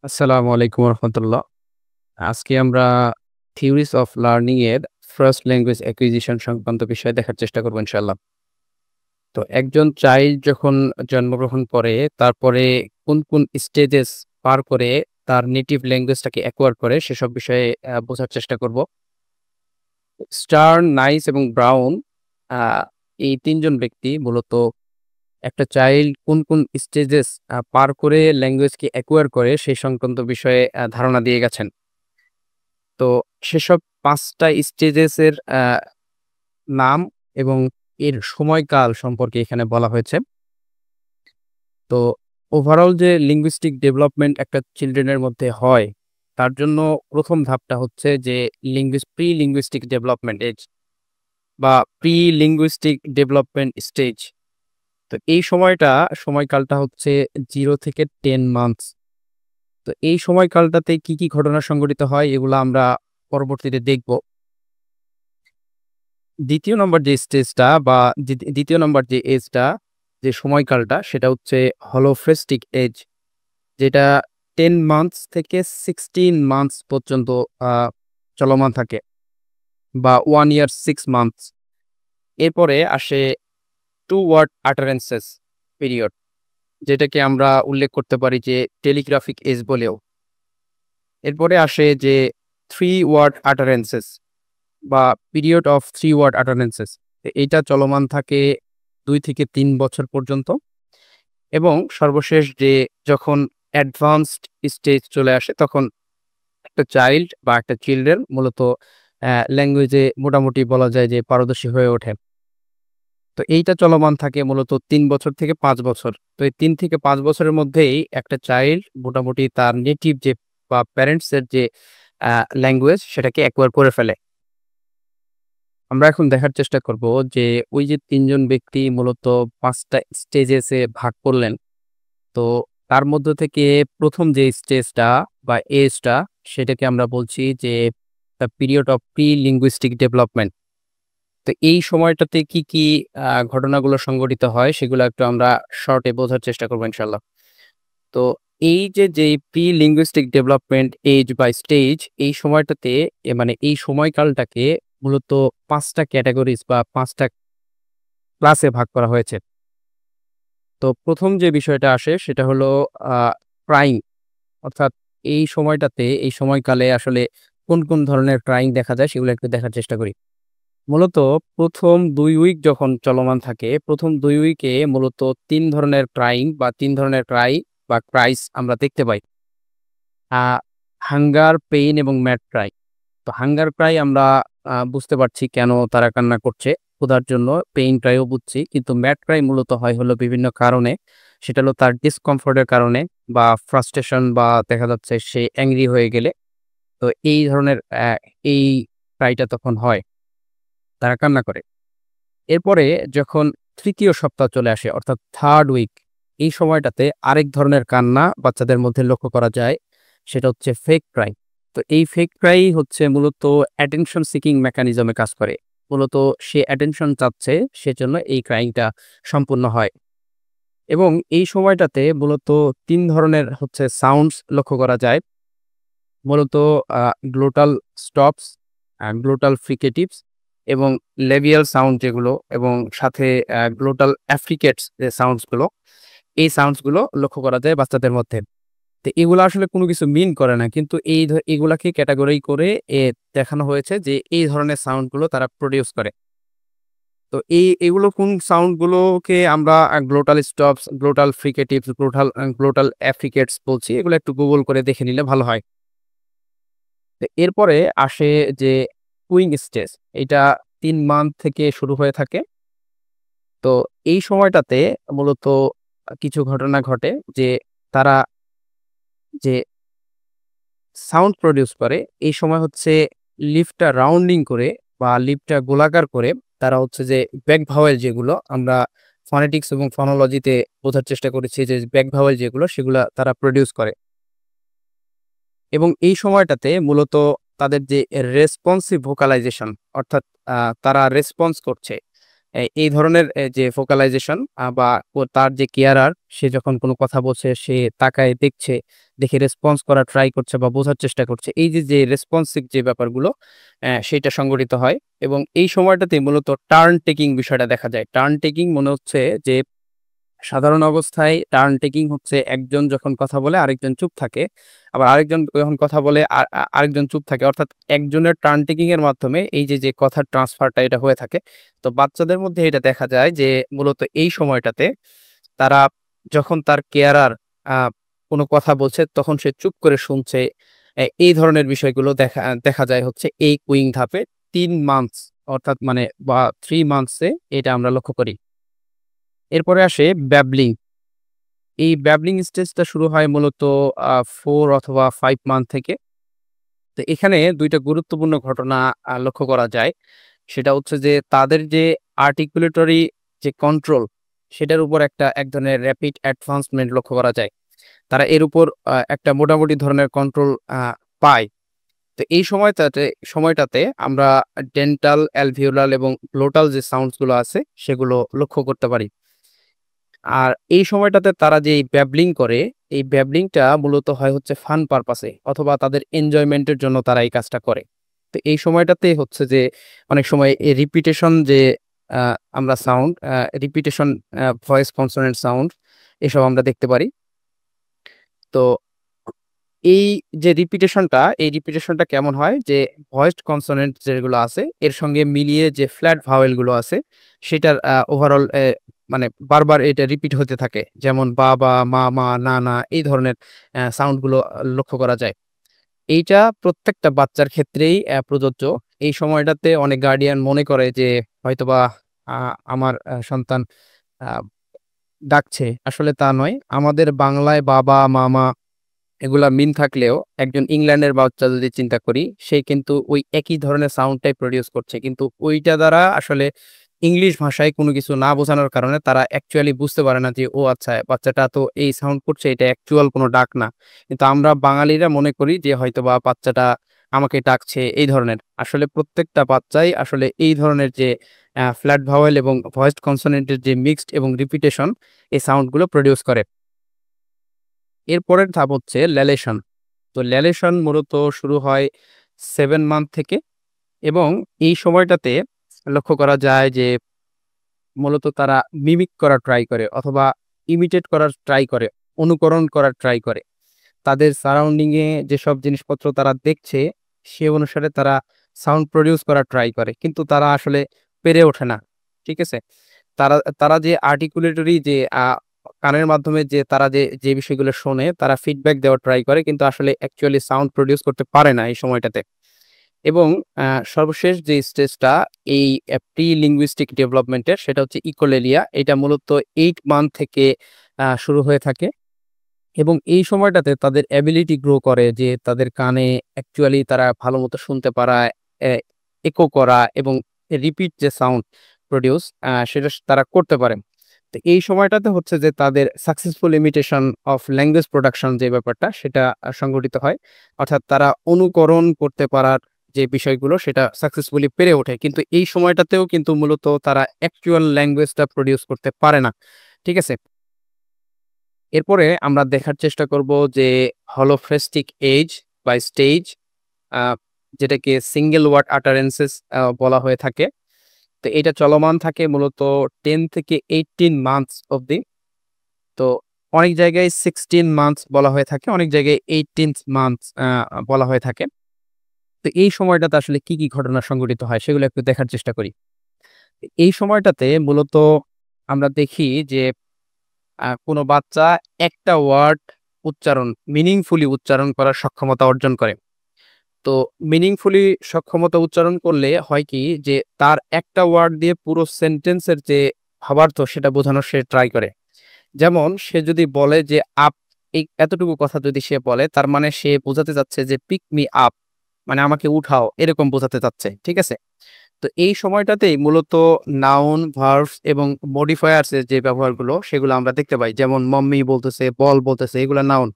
আসসালামু আলাইকুম রহমতুল্লাহ। আজকে আমরা থিওরিজ অফ লার্নিং এর ফার্স্ট ল্যাঙ্গুয়েজ অ্যাকুইজিশন সংক্রান্ত বিষয় দেখার চেষ্টা করব ইনশাআল্লাহ। তো একজন চাইল্ড যখন জন্মগ্রহণ করে তারপরে কোন স্টেজেস পার করে তার নেটিভ ল্যাঙ্গুয়েজটাকে অ্যাকোয়ার করে সেসব বিষয়ে বোঝার চেষ্টা করব। স্টার্ন, নাইস এবং ব্রাউন আ এই ৩ জন ব্যক্তি মূলত একটা চাইল্ড কোন স্টেজেস পার করে ল্যাঙ্গুয়েজকে অ্যাকোয়ার করে সেই সংক্রান্ত বিষয়ে ধারণা দিয়ে গেছেন। তো সেসব ৫ টা স্টেজেস এর নাম এবং এর সময়কাল সম্পর্কে এখানে বলা হয়েছে। তো ওভারঅল যে লিঙ্গুইস্টিক ডেভেলপমেন্ট একটা চিলড্রেনের মধ্যে হয়, তার জন্য ১ম ধাপটা হচ্ছে যে প্রি লিঙ্গুইস্টিক ডেভেলপমেন্ট এজ বা প্রি লিঙ্গুইস্টিক ডেভেলপমেন্ট স্টেজ। তো এই সময়কালটা হচ্ছে 0 থেকে 10 মান্থস। তো এই সময়কালটাতে কি ঘটনা সংঘটিত হয় এগুলা আমরা পরবর্তীতে দেখব। ২য় নম্বর যে স্টেজটা বা ২য় নম্বর যে এজটা, যে সময়কালটা সেটা হচ্ছে হলোফ্রেস্টিক এজ, যেটা 10 মান্থস থেকে 16 মান্থস পর্যন্ত আ চলমান থাকে বা 1 ইয়ার 6 মান্থস। এরপরে আসে 2 ওয়ার্ড আটারেন্সেস পিরিয়ড, যেটাকে আমরা উল্লেখ করতে পারি যে টেলিগ্রাফিক এজ বলেও। এরপরে আসে যে 3 ওয়ার্ড আটারেন্সেস বা পিরিয়ড অফ 3 ওয়ার্ড আটারেন্সেস। এইটা চলমান থাকে ২ থেকে ৩ বছর পর্যন্ত এবং সর্বশেষ যে যখন অ্যাডভান্সড স্টেজ চলে আসে তখন একটা চাইল্ড বা একটা চিলড্রেন মূলত ল্যাঙ্গুয়েজে মোটামুটি বলা যায় যে পারদর্শী হয়ে ওঠে। তো এইটা চলমান থাকে মূলত ৩ বছর থেকে ৫ বছর। তো এই ৩ থেকে ৫ বছরের মধ্যেই একটা চাইল্ড মোটামুটি তার নেটিভ যে বা প্যারেন্টস এর যে আ ল্যাঙ্গুয়েজ সেটাকে অ্যাকোয়ার করে ফেলে। আমরা এখন দেখার চেষ্টা করব যে ওই যে ৩ জন ব্যক্তি মূলত ৫ টা স্টেজেসে ভাগ করলেন। তো তার মধ্য থেকে ১ম যে স্টেজটা বা এজটা সেটাকে আমরা বলছি যে the period of pre linguistic development. তো এই সময়টাতে কি ঘটনাগুলো সংঘটিত হয় সেগুলো একটু আমরা শর্টে বোঝার চেষ্টা করব ইনশাআল্লাহ। তো এই যেই প্রি লিঙ্গুইস্টিক ডেভেলপমেন্ট এজ বা স্টেজ, এই সময়টাতে মানে এই সময়কালটাকে মূলত ৫ টা ক্যাটেগরিজ বা ৫ টা ক্লাসে ভাগ করা হয়েছে। তো ১ম যে বিষয়টা আসে সেটা হলো আ ক্রাইং, অর্থাৎ এই সময়কালে আসলে কোন ধরনের ক্রাইং দেখা যায় সেগুলো একটু দেখার চেষ্টা করি। মূলত ১ম ২ উইক যখন চলমান থাকে, ১ম ২ উইকে মূলত ৩ ধরনের ক্রাইং বা ৩ ধরনের বা ক্রাইস আমরা দেখতে পাই। আ হাঙ্গার, পেইন এবং ম্যাড ক্রাই। তো হাঙ্গার ক্রাই আমরা বুঝতে পারছি কেন তারা কান্না করছে। ক্ষুধার জন্য। পেইন ক্রাইও বুঝছি। কিন্তু ম্যাড ক্রাই মূলত হয় হলো বিভিন্ন কারণে। সেটা হলো তার ডিসকমফোর্ট এর কারণে বা ফ্রাস্ট্রেশন বা দেখা যাচ্ছে সে অ্যাংরি হয়ে গেলে। তো এই ধরনের এই ক্রাইটা তখন হয়। তারা কান্না করে। এরপরে যখন ৩য় সপ্তাহ চলে আসে অর্থাৎ 3rd উইক, এই সময়টাতে আরেক ধরনের কান্না বাচ্চাদের মধ্যে লক্ষ্য করা যায়। সেটা হচ্ছে ফেক ক্রাই। তো এই ফেক ক্রাই হচ্ছে মূলত অ্যাটেনশন সিকিং মেকানিজমে কাজ করে। মূলত সে অ্যাটেনশন চাচ্ছে, সেজন্য এই ক্রাইংটা সম্পূর্ণ হয়। এবং এই সময়টাতে মূলত ৩ ধরনের হচ্ছে সাউন্ডস লক্ষ্য করা যায়। মূলত আ গ্লোটাল স্টপস, গ্লোটাল ফ্রিকেটিভস এবং লেবিয়াল সাউন্ড যেগুলো এবং সাথে গ্লোটাল অ্যাফ্রিকেটস যে সাউন্ডস গুলো, এই সাউন্ডস গুলো লক্ষ্য করা যায় বাচ্চাদের মধ্যে। তো এগুলো আসলে কোনো কিছু মিন করে না। কিন্তু এগুলাকে ক্যাটেগরি করে দেখানো হয়েছে যে এই ধরনের সাউন্ড গুলো তারা প্রডিউস করে। তো এগুলো কোন সাউন্ড গুলোকে আমরা গ্লোটাল স্টপস, গ্লোটাল ফ্রিকেটিভস, গ্লোটাল অ্যাফ্রিকেটস বলছি। এগুলো একটু গুগল করে দেখে নিলে ভালো হয়। তো এরপরে আসে যে কুইং স্টেজ। এটা ৩ মান্থ থেকে শুরু হয়ে থাকে। তো এই সময়টাতে মূলত কিছু ঘটনা ঘটে যে তারা যে সাউন্ড প্রডিউস করে, এই সময় হচ্ছে লিপটা রাউন্ডিং করে বা লিপটা গোলাকার করে তারা হচ্ছে যে ব্যাক ভাওয়েল যেগুলো আমরা ফনেটিক্স এবং ফনোলজিতে বোঝার চেষ্টা করেছি যে ব্যাক ভাওয়েল যেগুলো সেগুলা তারা প্রডিউস করে। এবং এই সময়টাতে মূলত তাদের যে রেসপন্সিভ ভোকালাইজেশন, অর্থাৎ আ তারা রেসপন্স করছে। এই ধরনের যে ফোকালাইজেশন বা তার যে কেয়ারার সে যখন কোনো কথা বলছে সে তাকায় দেখছে, দেখে রেসপন্স করা ট্রাই করছে বা বোঝার চেষ্টা করছে। এই যে রেসপন্সিভ যে ব্যাপারগুলো সেইটা সংঘটিত হয় এবং এই সময়টাতে মূলত টার্ন টেকিং বিষয়টা দেখা যায়। টার্ন টেকিং মনে হচ্ছে যে সাধারণ অবস্থায় টার্ন টেকিং হচ্ছে একজন যখন কথা বলে আরেকজন চুপ থাকে। আবার আরেকজন যখন কথা বলে আরেকজন চুপ থাকে। অর্থাৎ একজনের টার্ন টেকিং এর মাধ্যমে এই যে কথার ট্রান্সফারটা এটা হয়ে থাকে। তো বাচ্চাদের মধ্যে এটা দেখা যায় যে মূলত এই সময়টাতে তারা যখন তার কেয়ারার আ কোনো কথা বলছে তখন সে চুপ করে শুনছে। এই ধরনের বিষয়গুলো দেখা দেখা যায় হচ্ছে এই কুইং ধাপে ৩ মান্থস অর্থাৎ মানে বা ৩ মান্থস এ এটা আমরা লক্ষ্য করি। এরপরে আসে ব্যাবলিং। এই ব্যাবলিং স্টেজটা শুরু হয় মূলত ৪ অথবা ৫ মান্থ থেকে। তো এখানে ২ টা গুরুত্বপূর্ণ ঘটনা লক্ষ্য করা যায়। সেটা হচ্ছে যে তাদের যে আর্টিকুলেটরি যে কন্ট্রোল সেটার উপর এক ধরনের র‍্যাপিড অ্যাডভান্সমেন্ট লক্ষ্য করা যায়। তারা এর উপর একটা মোটামুটি ধরনের কন্ট্রোল পায়। তো এই সময়টাতে আমরা ডেন্টাল, অ্যালভিওলাল এবং গ্লোটাল যে সাউন্ডস গুলো আছে সেগুলো লক্ষ্য করতে পারি। আর এই সময়টাতে তারা যে এই ব্যাবলিং করে, এই ব্যাবলিংটা মূলত হয় হচ্ছে ফান পারপাসে অথবা তাদের এনজয়মেন্ট এর জন্য তারা এই কাজটা করে। তো এই সময়টাতে হচ্ছে যে অনেক সময় এই রিপিটেশন যে আ আমরা sound repetition voice consonant sound এসব আমরা দেখতে পারি। তো এই যে রিপিটেশনটা, এই রিপিটেশনটা কেমন হয় যে ভয়েসড কনসোনেন্ট যেগুলো আছে এর সঙ্গে মিলিয়ে যে ফ্ল্যাট ভাওয়েল গুলো আছে সেটার ওভারঅল মানে বারবার এটা রিপিট হতে থাকে। যেমন বাবা, মামা, নানা এই ধরনের সাউন্ড গুলো লক্ষ্য করা যায়। এইটা প্রত্যেকটা বাচ্চার ক্ষেত্রেই প্রযোজ্য। এই সময়টাতে অনেক গার্ডিয়ান মনে করে যে হয়তোবা আমার সন্তান আ ডাকছে। আসলে তা নয়। আমাদের বাংলায় বাবা, মামা এগুলা মিল থাকলেও একজন ইংল্যান্ডের বাচ্চা যদি চিন্তা করি, সে কিন্তু ওই একই ধরনের সাউন্ডটাই প্রডিউস করছে। কিন্তু ওইটা দ্বারা আসলে ইংলিশ ভাষায় কোনো কিছু না বোঝানোর কারণে তারা অ্যাকচুয়ালি বুঝতে পারে না যে, ও আচ্ছা বাচ্চাটা তো এই সাউন্ড করছে এটা অ্যাকচুয়াল কোনো ডাক না। কিন্তু আমরা বাঙালিরা মনে করি যে হয়তোবা বাচ্চাটা আমাকে ডাকছে এই ধরনের। আসলে প্রত্যেকটা বাচ্চাই আসলে এই ধরনের যে ফ্ল্যাট ভাওয়েল এবং ভয়েসড কনসোনেন্ট এর যে মিক্সড এবং রিপিটেশন এই সাউন্ড গুলো প্রডিউস করে। এর পরের ধাপ হচ্ছে ল্যালেশন। তো ল্যালেশন মূলত শুরু হয় ৭ মান্থ থেকে এবং এই সময়টাতে লক্ষ্য করা যায় যে মূলত তারা মিমিক করার ট্রাই করে অথবা ইমিটেট করার ট্রাই করে, অনুকরণ করার ট্রাই করে। তাদের সারাউন্ডিং এ যেসব জিনিসপত্র তারা দেখছে, সে অনুসারে তারা সাউন্ড প্রডিউস করার ট্রাই করে। কিন্তু তারা আসলে পেরে ওঠে না। ঠিক আছে? তারা তারা যে আর্টিকুলেটরি যে কানের মাধ্যমে যে তারা যে বিষয়গুলো শোনে, তারা ফিডব্যাক দেওয়ার ট্রাই করে। কিন্তু আসলে অ্যাকচুয়ালি সাউন্ড প্রডিউস করতে পারে না এই সময়টাতে। এবং সর্বশেষ যে স্টেজটা এই প্রি লিঙ্গুইস্টিক ডেভেলপমেন্ট এর সেটা হচ্ছে ইকোলেলিয়া। এটা মূলত ৮ মান্থ থেকে শুরু হয়ে থাকে। এবং এই সময়টাতে তাদের অ্যাবিলিটি গ্রো করে যে তাদের কানে অ্যাকচুয়ালি তারা ভালোমতো শুনতে পারা, এ একো করা এবং রিপিট যে সাউন্ড প্রডিউস সেটা তারা করতে পারে। তো এই সময়টাতে হচ্ছে যে তাদের successful imitation of language production যে ব্যাপারটা সেটা সংঘটিত হয়। অর্থাৎ তারা অনুকরণ করতে পারার যে বিষয়গুলো সেটা সাকসেসফুলি পেরে ওঠে। কিন্তু এই সময়টাতেও কিন্তু মূলত তারা অ্যাকচুয়াল ল্যাঙ্গুয়েজটা প্রডিউস করতে পারে না। ঠিক আছে? এরপরে আমরা দেখার চেষ্টা করব যে হলোফ্রেস্টিক এজ বা স্টেজ আ যেটাকে সিঙ্গল ওয়ার্ড আটারেন্সেস বলা হয়ে থাকে। তো এটা চলমান থাকে মূলত ১০ থেকে 18 মান্থস অবধি। তো অনেক জায়গায় 16 মান্থস বলা হয়ে থাকে, অনেক জায়গায় 18th মান্থস বলা হয়ে থাকে। তো এই সময়টাতে আসলে কি ঘটনা সংঘটিত হয় সেগুলো একটু দেখার চেষ্টা করি। এই সময়টাতে মূলত আমরা দেখি যে কোনো বাচ্চা একটা ওয়ার্ড মিনিংফুলি উচ্চারণ করার সক্ষমতা অর্জন করে। তো মিনিংফুলি সক্ষমতা উচ্চারণ করলে হয় কি যে তার একটা ওয়ার্ড দিয়ে পুরো সেন্টেন্সের যে ভাবার্থ সেটা বোঝানোর সে ট্রাই করে। যেমন সে যদি বলে যে আপ এই এতটুকু কথা যদি সে বলে তার মানে সে বোঝাতে চাচ্ছে যে পিক মি আপ মানে আমাকে উঠাও এরকম বোঝাতে চাচ্ছে। ঠিক আছে? তো এই সময়টাতেই মূলত নাউন, ভার্বস এবং মডিফায়ার্স এর যে ব্যবহারগুলো সেগুলো আমরা দেখতে পাই। যেমন মাম্মি বলতেছে, বল বলতেছে এগুলা নাউন।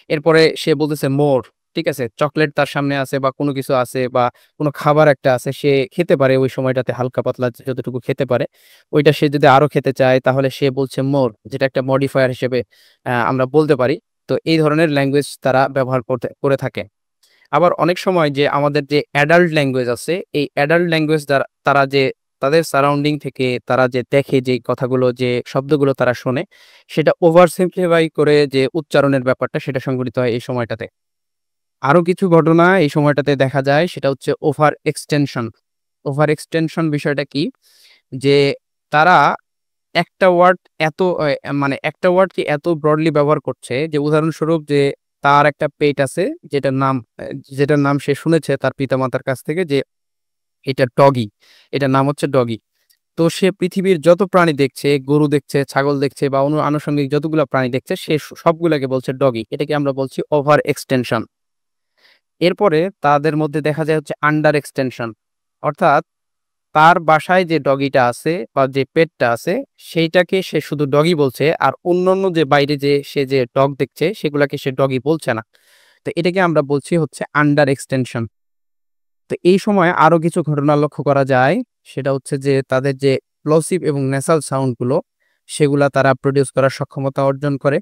এরপরে সে বলতেছে মোর। ঠিক আছে? চকলেট তার সামনে আছে বা কোনো কিছু আছে বা কোনো খাবার একটা আছে, সে খেতে পারে ওই সময়টাতে হালকা পাতলা যতটুকু খেতে পারে। ওইটা সে যদি আরো খেতে চায় তাহলে সে বলছে মোর, যেটা একটা মডিফায়ার হিসেবে আমরা বলতে পারি। তো এই ধরনের ল্যাঙ্গুয়েজ তারা ব্যবহার করে থাকে। আবার অনেক সময় যে আমাদের যে অ্যাডাল্ট ল্যাঙ্গুয়েজ আছে, এই অ্যাডাল্ট ল্যাঙ্গুয়েজ দ্বারা তারা যে তাদের সারাউন্ডিং থেকে তারা যে দেখে, যে কথাগুলো, যে শব্দগুলো তারা শোনে, সেটা ওভার সিম্পলিফাই করে যে উচ্চারণের ব্যাপারটা সেটা সংঘটিত হয় এই সময়টাতে। আরো কিছু ঘটনা এই সময়টাতে দেখা যায়, সেটা হচ্ছে ওভার এক্সটেনশন। ওভার এক্সটেনশন বিষয়টা কি? যে তারা একটা ওয়ার্ড এত মানে একটা ওয়ার্ডকে এত ব্রডলি ব্যবহার করছে, যে উদাহরণস্বরূপ যে তার একটা পেট আছে যেটার নাম যেটার নাম সে শুনেছে তার পিতামাতার কাছ থেকে, যে এটা ডগি, এটার নাম হচ্ছে ডগি। তো সে পৃথিবীর যত প্রাণী দেখছে, গরু দেখছে, ছাগল দেখছে বা আনুষঙ্গিক যতগুলো প্রাণী দেখছে, সে সবগুলাকে বলছে ডগি। এটাকে আমরা বলছি ওভার এক্সটেনশন। এরপরে তাদের মধ্যে দেখা যায় হচ্ছে আন্ডার এক্সটেনশন, অর্থাৎ তার বাসায় যে ডগিটা আছে বা যে পেটটা আছে, সেইটাকে সে শুধু ডগি বলছে, আর অন্যান্য যে বাইরে যে সে যে ডগ দেখছে সেগুলাকে সে ডগি বলছে না। তো এটাকে আমরা বলছি হচ্ছে আন্ডার এক্সটেনশন। তো এই সময় আরো কিছু ঘটনা লক্ষ্য করা যায়, সেটা হচ্ছে যে তাদের যে প্লসিভ এবং ন্যাসাল সাউন্ড গুলো, সেগুলা তারা প্রডিউস করার সক্ষমতা অর্জন করে।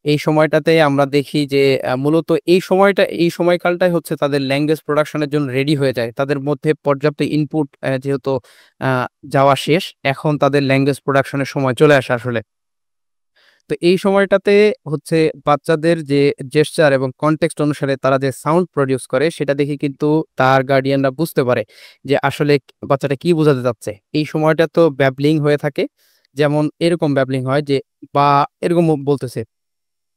এই সময়টাতে আমরা দেখি যে মূলত এই সময়কালটাই হচ্ছে তাদের ল্যাঙ্গুয়েজ প্রোডাকশনের জন্য রেডি হয়ে যায়। তাদের মধ্যে পর্যাপ্ত ইনপুট যেহেতু আ যাওয়া শেষ, এখন তাদের ল্যাঙ্গুয়েজ প্রোডাকশনের সময় চলে আসে আসলে। তো এই সময়টাতে হচ্ছে বাচ্চাদের যে জেস্চার এবং কনটেক্সট অনুসারে তারা যে সাউন্ড প্রডিউস করে, সেটা দেখে কিন্তু তার গার্ডিয়ানরা বুঝতে পারে যে আসলে বাচ্চাটা কি বোঝাতে চাচ্ছে। এই সময়টা তো ব্যাবলিং হয়ে থাকে। যেমন এরকম ব্যাবলিং হয় যে, বা এরকম বলতেছে।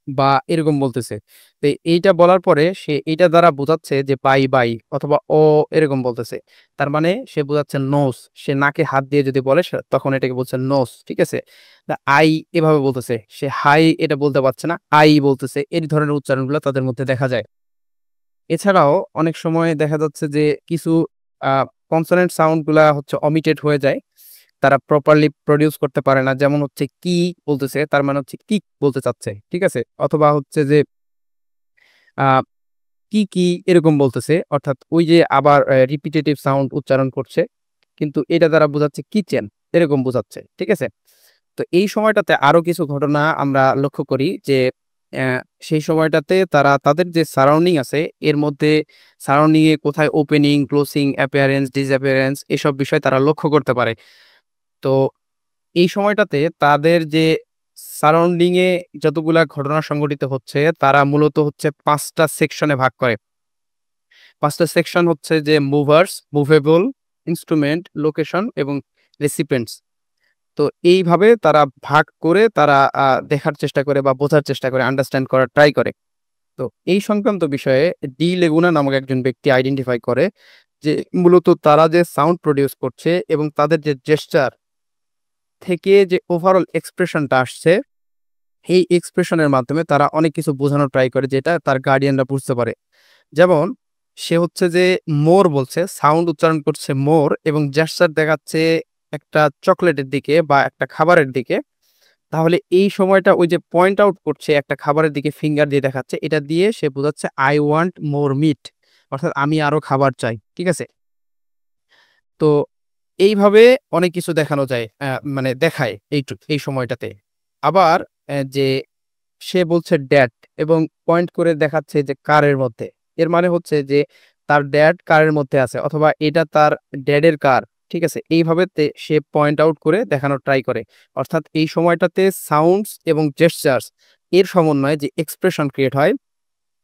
বা এরকম বলতেছে। তো এইটা বলার পরে সে এইটা দ্বারা বোঝাচ্ছে যে বাই, বাই অথবা এরকম বলতেছে। তার মানে সে বোঝাচ্ছে নোস। সে নাকে হাত দিয়ে যদি বলে তখন এটাকে বলছে নোস। ঠিক আছে? আই এভাবে বলতেছে। সে হাই এটা বলতে পারছে না। আই বলতেছে। এই ধরনের উচ্চারণগুলো তাদের মধ্যে দেখা যায়। এছাড়াও অনেক সময় দেখা যাচ্ছে যে কিছু আ কনসোনেন্ট সাউন্ড গুলা হচ্ছে অমিটেড হয়ে যায়। তারা প্রপারলি প্রডিউস করতে পারে না। যেমন হচ্ছে কি বলতেছে, তার মানে হচ্ছে কিক বলতে চাচ্ছে। ঠিক আছে? অথবা হচ্ছে যে আ কি এরকম বলতেছে। অর্থাৎ ওই যে আবার রিপিটেটিভ সাউন্ড উচ্চারণ করছে। কিন্তু এটা দ্বারা বোঝাচ্ছে কিচেন, এরকম বোঝাচ্ছে। ঠিক আছে? তো এই সময়টাতে আরো কিছু ঘটনা আমরা লক্ষ্য করি যে অ্যা সেই সময়টাতে তারা তাদের যে সারাউন্ডিং আছে, এর মধ্যে সারাউন্ডিং এ কোথায় ওপেনিং, ক্লোজিং, অ্যাপিয়ারেন্স, ডিসঅ্যাপিয়ারেন্স এসব বিষয় তারা লক্ষ্য করতে পারে। তো এই সময়টাতে তাদের যে সারাউন্ডিং এ যতগুলা ঘটনা সংঘটিত হচ্ছে, তারা মূলত হচ্ছে ৫ টা সেকশনে ভাগ করে। ৫ টা সেকশন হচ্ছে যে মুভার্স, মুভেবল, ইন্সট্রুমেন্ট, লোকেশন এবং রেসিপিয়েন্টস। তো এইভাবে তারা ভাগ করে তারা দেখার চেষ্টা করে বা বোঝার চেষ্টা করে, আন্ডারস্ট্যান্ড করার ট্রাই করে। তো এই সংক্রান্ত বিষয়ে ডি লেগুনা নামক একজন ব্যক্তি আইডেন্টিফাই করে যে মূলত তারা যে সাউন্ড প্রডিউস করছে এবং তাদের যে জেস্চার থেকে যে ওভারঅল এক্সপ্রেশনটা আসছে, এই এক্সপ্রেশনের মাধ্যমে তারা অনেক কিছু বোঝানোর ট্রাই করে, যেটা তার গার্ডিয়ানরা বুঝতে পারে। যেমন সে হচ্ছে যে মোর বলছে, সাউন্ড উচ্চারণ করছে মোর এবং জেস্চার দেখাচ্ছে একটা চকোলেটের দিকে বা একটা খাবারের দিকে। তাহলে এই সময়টা ওই যে পয়েন্ট আউট করছে একটা খাবারের দিকে ফিঙ্গার দিয়ে দেখাচ্ছে, এটা দিয়ে সে বোঝাচ্ছে আই ওয়ান্ট মোর মিট, অর্থাৎ আমি আরো খাবার চাই। ঠিক আছে? তো এইভাবে অনেক কিছু দেখানো যায়, মানে দেখায় এই সময়টাতে। আবার যে সে বলছে ড্যাড এবং পয়েন্ট করে দেখাচ্ছে যে কারের মধ্যে। এর মানে হচ্ছে যে তার ড্যাড কারের মধ্যে আছে অথবা এটা তার ড্যাডের কার। ঠিক আছে? এইভাবে সে পয়েন্ট আউট করে দেখানোর ট্রাই করে। অর্থাৎ এই সময়টাতে সাউন্ডস এবং জেস্চারস এর সমন্বয়ে যে এক্সপ্রেশন ক্রিয়েট হয়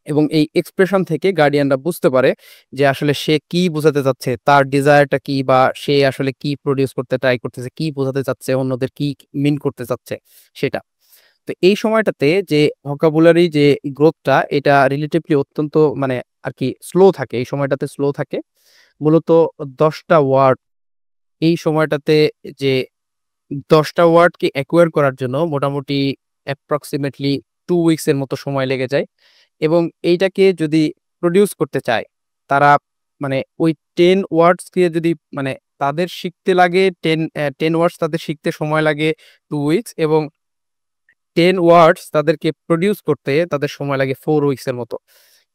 এবং এই এক্সপ্রেশন থেকে গার্ডিয়ানরা বুঝতে পারে যে আসলে সে কি বোঝাতে চাচ্ছে, তার ডিজায়ারটা কি বা সে আসলে কি প্রডিউস করতে ট্রাই করতেছে, কি বোঝাতে চাচ্ছে, অন্যদের কি মিন করতে চাচ্ছে সেটা। তো এই সময়টাতে যে ভোকাবুলারি যে গ্রোথটা এটা রিলেটিভলি অত্যন্ত মানে আরকি স্লো থাকে। এই সময়টাতে স্লো থাকে। মূলত ১০ টা ওয়ার্ড এই সময়টাতে যে ১০ টা ওয়ার্ডকে অ্যাকোয়ার করার জন্য মোটামুটি অ্যাপ্রক্সিমেটলি ২ উইকস এর মতো সময় লেগে যায়। এবং এইটাকে যদি প্রডিউস করতে চায়, তারা মানে ওই ১০ ওয়ার্ডস দিয়ে যদি মানে তাদের শিখতে লাগে ১০ ওয়ার্ডস তাদের শিখতে সময় লাগে ২ উইকস এবং ১০ ওয়ার্ডস তাদেরকে প্রডিউস করতে তাদের সময় লাগে ৪ উইকস এর মতো।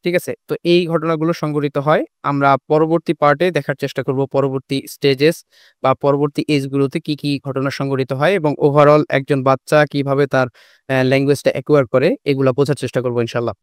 ঠিক আছে? তো এই ঘটনাগুলো সংঘটিত হয়। আমরা পরবর্তী পার্টে দেখার চেষ্টা করব পরবর্তী স্টেজেস বা পরবর্তী এজ গুলোতে কি ঘটনা সংঘটিত হয় এবং ওভারঅল একজন বাচ্চা কিভাবে তার ল্যাঙ্গুয়েজটা অ্যাকোয়ার করে এগুলা বোঝার চেষ্টা করব ইনশাআল্লাহ।